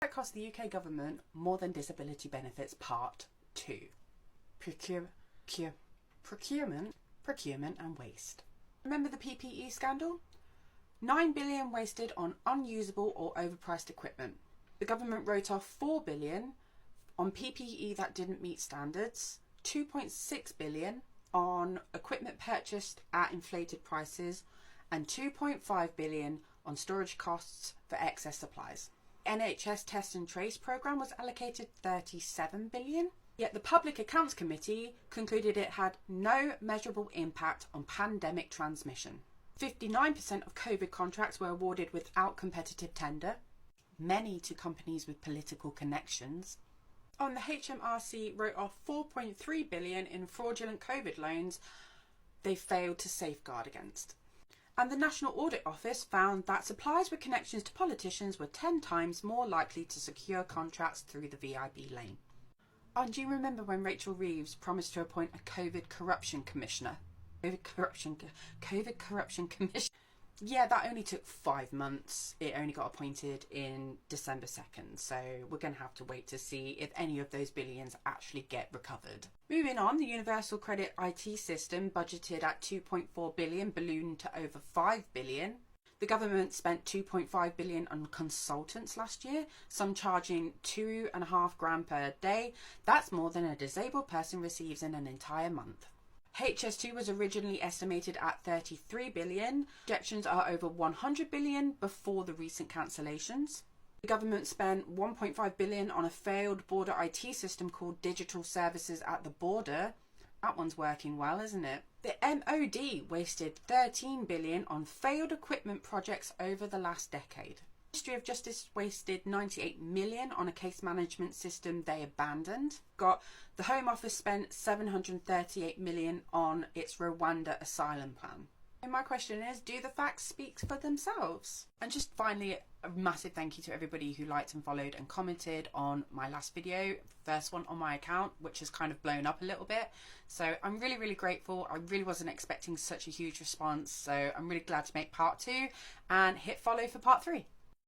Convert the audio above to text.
that cost the UK government more than Disability Benefits Part 2. Procurement and Waste. Remember the PPE scandal? 9 billion wasted on unusable or overpriced equipment. The government wrote off 4 billion on PPE that didn't meet standards, 2.6 billion on equipment purchased at inflated prices, and 2.5 billion on storage costs for excess supplies. NHS Test and Trace programme was allocated 37 billion, yet the Public Accounts Committee concluded it had no measurable impact on pandemic transmission. 59% of COVID contracts were awarded without competitive tender, many to companies with political connections. The HMRC wrote off 4.3 billion in fraudulent COVID loans they failed to safeguard against. And the National Audit Office found that suppliers with connections to politicians were 10 times more likely to secure contracts through the VIB lane. And do you remember when Rachel Reeves promised to appoint a COVID corruption commissioner? COVID corruption commission. Yeah, that only took 5 months. It only got appointed in December 2nd, so we're going to have to wait to see if any of those billions actually get recovered. Moving on, the Universal Credit IT system, budgeted at 2.4 billion, ballooned to over 5 billion. The government spent 2.5 billion on consultants last year, some charging $2,500 per day. That's more than a disabled person receives in an entire month. HS2 was originally estimated at 33 billion. Projections are over 100 billion before the recent cancellations. The government spent 1.5 billion on a failed border IT system called Digital Services at the Border. That one's working well, isn't it? The MOD wasted 13 billion on failed equipment projects over the last decade. Ministry of Justice wasted 98 million on a case management system they abandoned. The Home Office spent 738 million on its Rwanda asylum plan. And my question is, do the facts speak for themselves? And just finally, a massive thank you to everybody who liked and followed and commented on my last video, first one on my account, which has kind of blown up a little bit. So I'm really, really grateful. I really wasn't expecting such a huge response. So I'm really glad to make part 2 and hit follow for part 3.